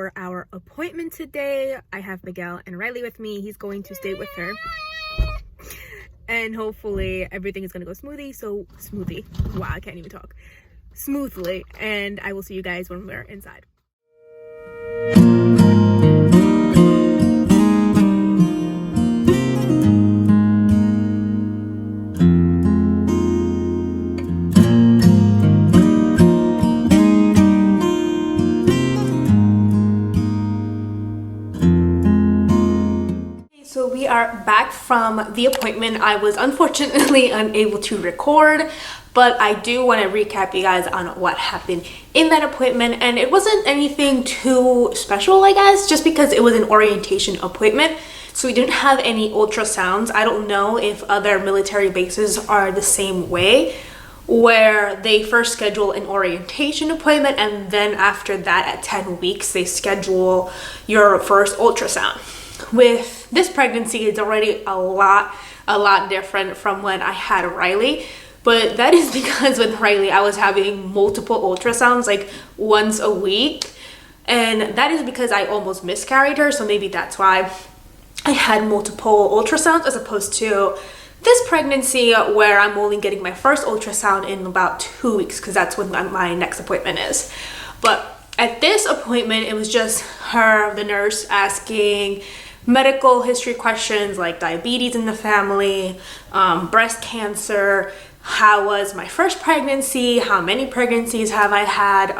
for our appointment today. I have Miguel and Riley with me. He's going to stay with her. And hopefully everything is going to go smoothly. Wow, I can't even talk. Smoothly. And I will see you guys when we're inside. So we are back from the appointment. I was unfortunately unable to record, but I do want to recap you guys on what happened in that appointment. And it wasn't anything too special, I guess, just because it was an orientation appointment. So we didn't have any ultrasounds. I don't know if other military bases are the same way, where they first schedule an orientation appointment and then after that at 10 weeks they schedule your first ultrasound. With this pregnancy, it's already a lot different from when I had Riley, but that is because with Riley I was having multiple ultrasounds like once a week, and that is because I almost miscarried her, so maybe that's why I had multiple ultrasounds, as opposed to this pregnancy where I'm only getting my first ultrasound in about 2 weeks, because that's when my next appointment is. But at this appointment, it was just her, the nurse, asking medical history questions like diabetes in the family, breast cancer, how was my first pregnancy, how many pregnancies have I had,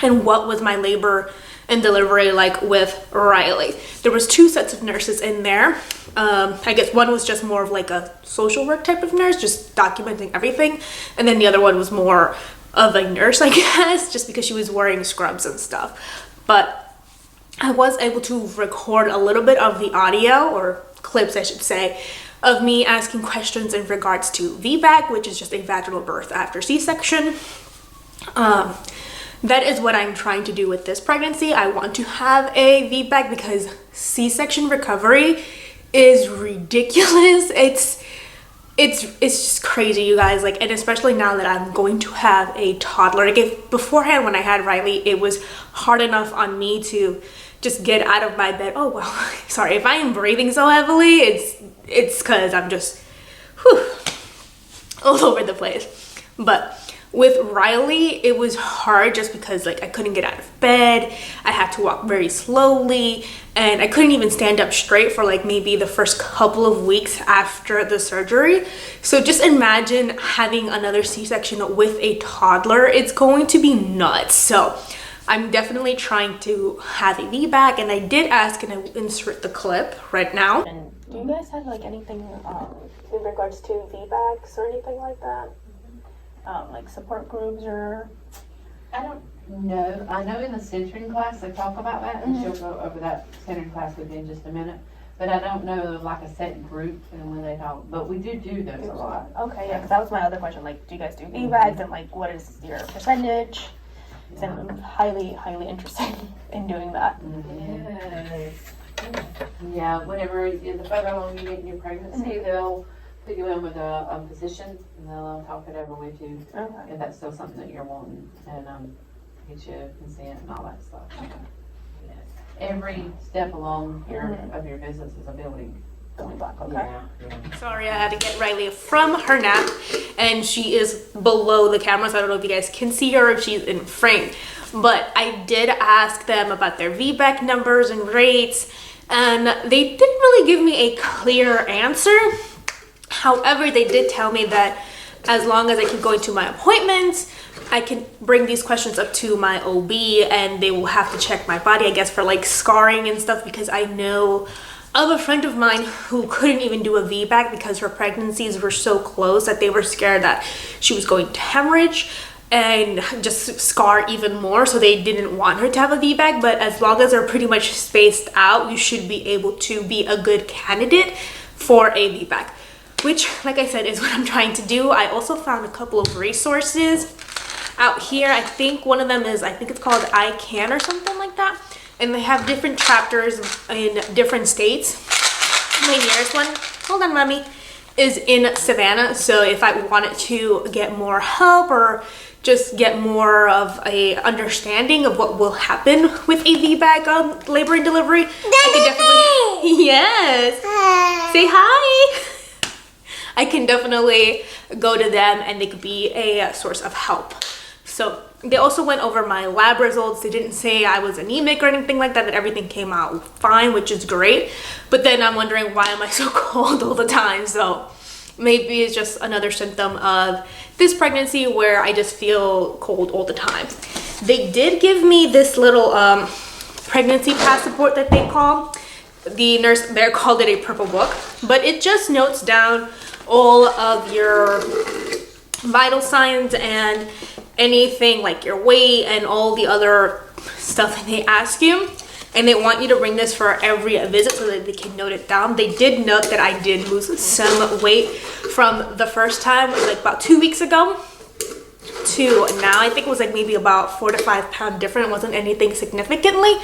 and what was my labor and delivery like with Riley. There was 2 sets of nurses in there. I guess one was just more of like a social work type of nurse, just documenting everything, and then the other one was more of a nurse, I guess, just because she was wearing scrubs and stuff. But I was able to record a little bit of the audio, or clips I should say, of me asking questions in regards to VBAC, which is just a vaginal birth after C-section. That is what I'm trying to do with this pregnancy. I want to have a VBAC because C-section recovery is ridiculous. It's just crazy, you guys. Like, and especially now that I'm going to have a toddler. Like, if beforehand when I had Riley, it was hard enough on me to just get out of my bed. Oh well, sorry if I am breathing so heavily. It's because I'm just all over the place. But with Riley, it was hard just because like I couldn't get out of bed. I had to walk very slowly, and I couldn't even stand up straight for like maybe the first couple of weeks after the surgery. So just imagine having another C-section with a toddler. It's going to be nuts. So I'm definitely trying to have a VBAC, and I did ask, and I will insert the clip right now. And do you guys have like anything in regards to VBACs or anything like that? Like support groups, or I don't know. I know in the centering class they talk about that, and she'll go over that centering class with you in just a minute. But I don't know like a set group and when they talk. But we do those a lot. Okay, yeah, because that was my other question. Like, do you guys do VBACs, and like, what is your percentage? So I'm highly interested in doing that. Yeah, whenever the further along you get in your pregnancy, they'll put you in with a physician, and they'll talk it over with you. Okay. If that's still something that you're wanting, and get you consent and all that stuff. Okay. Yes. Every step along of your visits is a building. Going back, okay. Yeah. Sorry, I had to get Riley from her nap, and she is below the camera, so I don't know if you guys can see her, if she's in frame. But I did ask them about their VBAC numbers and rates, and they didn't really give me a clear answer. However, they did tell me that as long as I keep going to my appointments, I can bring these questions up to my OB, and they will have to check my body, I guess, for like scarring and stuff, because I know of a friend of mine who couldn't even do a VBAC because her pregnancies were so close that they were scared that she was going to hemorrhage and just scar even more, so they didn't want her to have a VBAC. But as long as they're pretty much spaced out, you should be able to be a good candidate for a VBAC, which, like I said, is what I'm trying to do. I also found a couple of resources out here. I think one of them is, I think it's called I Can or something like that. And they have different chapters in different states. My nearest one, hold on, mommy, is in Savannah. So if I wanted to get more help or just get more of a understanding of what will happen with a VBAC labor and delivery, I can definitely, yes, say hi. I can definitely go to them and they could be a source of help. So they also went over my lab results. They didn't say I was anemic or anything like that, that everything came out fine, which is great. But then I'm wondering, why am I so cold all the time? So maybe it's just another symptom of this pregnancy where I just feel cold all the time. They did give me this little pregnancy passport that they call. The nurse there called it a purple book, but it just notes down all of your vital signs and anything like your weight and all the other stuff that they ask you. And they want you to bring this for every visit so that they can note it down. They did note that I did lose some weight from the first time, like about 2 weeks ago, to now. I think it was like maybe about 4 to 5 pounds different. It wasn't anything significantly,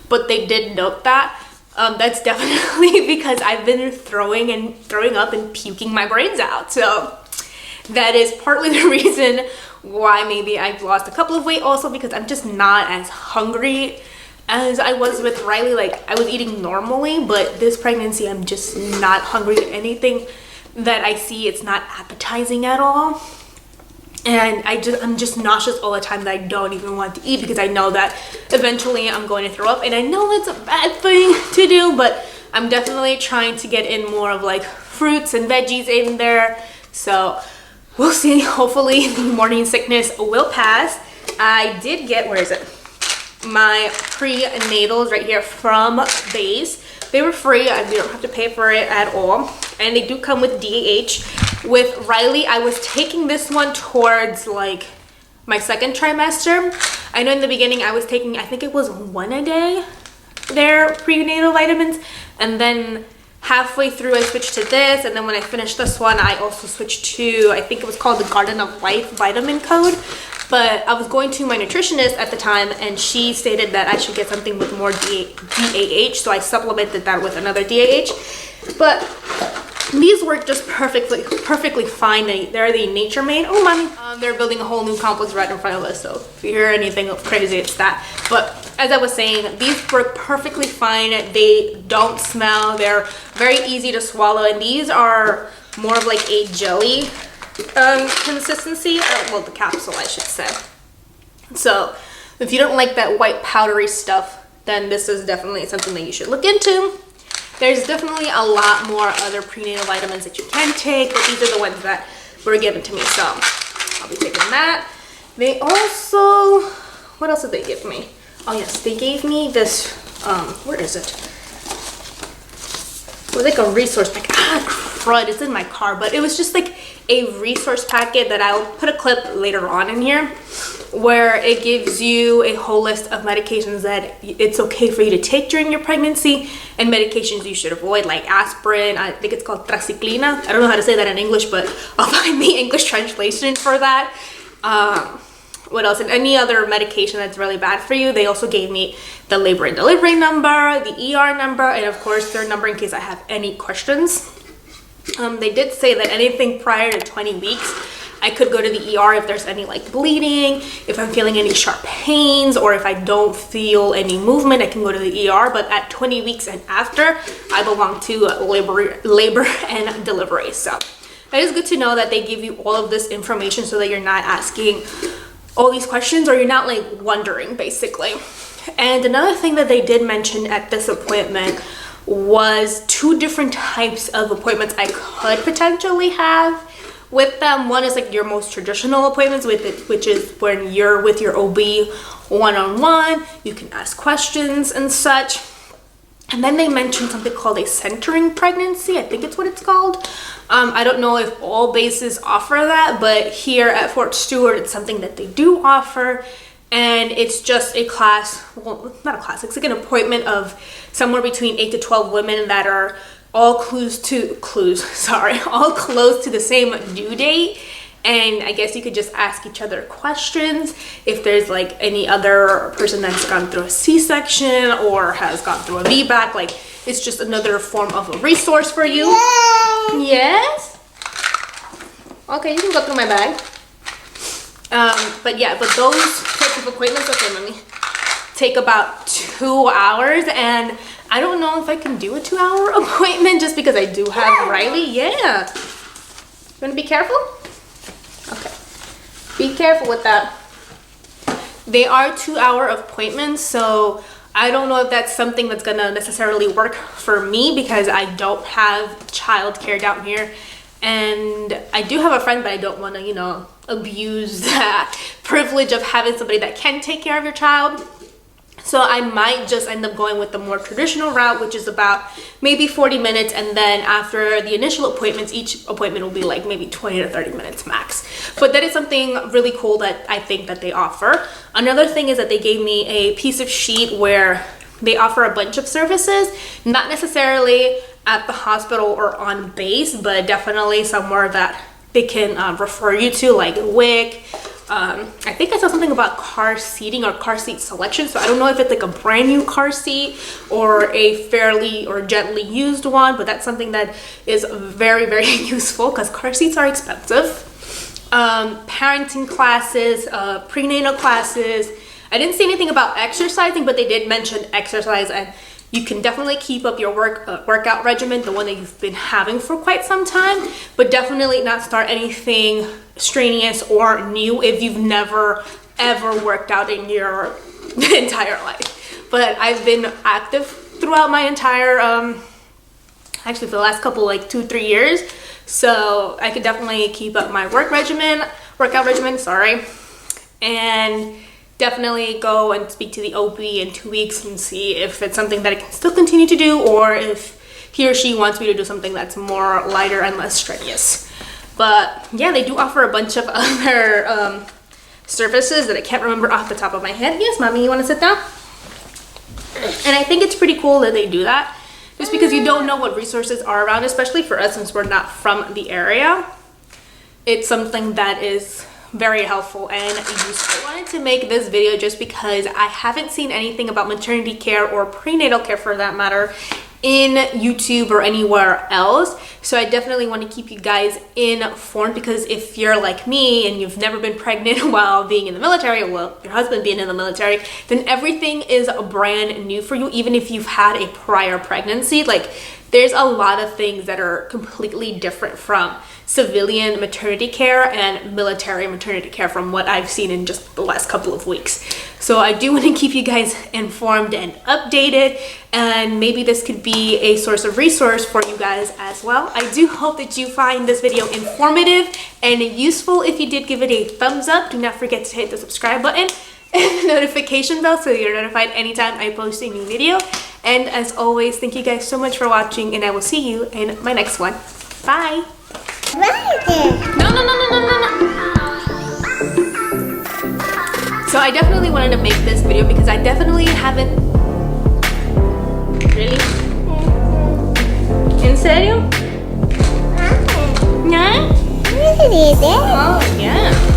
but they did note that. That's definitely because I've been throwing up and puking my brains out. So that is partly the reason why maybe I've lost a couple of weight, also because I'm just not as hungry as I was with Riley. Like, I was eating normally, but this pregnancy I'm just not hungry. Anything that I see, it's not appetizing at all. And I'm just nauseous all the time that I don't even want to eat because I know that eventually I'm going to throw up. And I know it's a bad thing to do, but I'm definitely trying to get in more of like fruits and veggies in there. So we'll see. Hopefully the morning sickness will pass. I did get, where is it? My prenatals right here from Base. They were free. You don't have to pay for it at all. And they do come with DAH. With Riley, I was taking this one towards like my second trimester. I know in the beginning I was taking, I think it was 1 a day, their prenatal vitamins. And then halfway through I switched to this. And then when I finished this one, I also switched to, I think it was called the Garden of Life vitamin code. But I was going to my nutritionist at the time and she stated that I should get something with more DAH. So I supplemented that with another DAH. But these work just perfectly fine. They're the Nature Made. Oh, mommy. They're building a whole new complex right in front of us. So if you hear anything crazy, it's that. But as I was saying, these work perfectly fine. They don't smell. They're very easy to swallow. And these are more of like a jelly consistency. Well, the capsule, I should say. So if you don't like that white powdery stuff, then this is definitely something that you should look into. There's definitely a lot more other prenatal vitamins that you can take, but these are the ones that were given to me, so I'll be taking that. They also, what else did they give me? Oh yes, they gave me this, where is it? It was like a resource packet. Ah, crud, it's in my car, but it was just like a resource packet that I'll put a clip later on in here, where it gives you a whole list of medications that it's okay for you to take during your pregnancy and medications you should avoid, like aspirin. I think it's called Traxiclina. I don't know how to say that in English, but I'll find the English translation for that. What else? And any other medication that's really bad for you. They also gave me the labor and delivery number, the ER number, and of course their number in case I have any questions. They did say that anything prior to 20 weeks, I could go to the ER if there's any like bleeding, if I'm feeling any sharp pains, or if I don't feel any movement, I can go to the ER. But at 20 weeks and after, I belong to labor and delivery. So that is good to know that they give you all of this information so that you're not asking all these questions, or you're not like wondering basically. And another thing that they did mention at this appointment was 2 different types of appointments I could potentially have with them. One is like your most traditional appointments with it, which is when you're with your OB one-on-one, you can ask questions and such. And then they mentioned something called a centering pregnancy. I think it's what it's called. I don't know if all bases offer that, but here at Fort Stewart, it's something that they do offer. And it's just a class, well, not a class, it's like an appointment of somewhere between 8 to 12 women that are all close to the same due date. And I guess you could just ask each other questions if there's like any other person that's gone through a C-section or has gone through a VBAC. Like, it's just another form of a resource for you. Yay! Yes? Okay, you can go through my bag. But yeah, but those types of appointments, okay, let me take about 2 hours, and I don't know if I can do a 2-hour appointment just because I do have Riley. Yeah. You want to be careful? Okay. Be careful with that. They are 2-hour appointments, so I don't know if that's something that's gonna necessarily work for me because I don't have childcare down here. And I do have a friend, but I don't want to, you know, abuse that privilege of having somebody that can take care of your child. So I might just end up going with the more traditional route, which is about maybe 40 minutes. And then after the initial appointments, each appointment will be like maybe 20 to 30 minutes max. But that is something really cool that I think that they offer. Another thing is that they gave me a piece of sheet where they offer a bunch of services, not necessarily at the hospital or on base, but definitely somewhere that they can refer you to, like WIC. I think I saw something about car seating or car seat selection, so I don't know if it's like a brand new car seat or a fairly or gently used one, but that's something that is very, very useful because car seats are expensive. Parenting classes, prenatal classes. I didn't see anything about exercising, but they did mention exercise, and you can definitely keep up your workout regimen, the one that you've been having for quite some time, but definitely not start anything strenuous or new if you've never ever worked out in your entire life. But I've been active throughout my entire, actually for the last couple, like 2-3 years. So I could definitely keep up my workout regimen, sorry. And definitely go and speak to the OB in 2 weeks and see if it's something that I can still continue to do or if he or she wants me to do something that's more lighter and less strenuous. But yeah, they do offer a bunch of other services that I can't remember off the top of my head. Yes, mommy, you want to sit down? And I think it's pretty cool that they do that just because you don't know what resources are around, especially for us since we're not from the area. It's something that is very helpful and useful. I wanted to make this video just because I haven't seen anything about maternity care or prenatal care for that matter in YouTube or anywhere else. So I definitely want to keep you guys informed because if you're like me and you've never been pregnant while being in the military, well, your husband being in the military, then everything is brand new for you, even if you've had a prior pregnancy. Like, there's a lot of things that are completely different from civilian maternity care and military maternity care from what I've seen in just the last couple of weeks. So I do want to keep you guys informed and updated, and maybe this could be a source of resource for you guys as well. I do hope that you find this video informative and useful. If you did, give it a thumbs up. Do not forget to hit the subscribe button and the notification bell so you're notified anytime I post a new video. And as always, thank you guys so much for watching, and I will see you in my next one. Bye! No. So I definitely wanted to make this video because I definitely haven't... Really? ¿En serio? ¿No? Oh, yeah.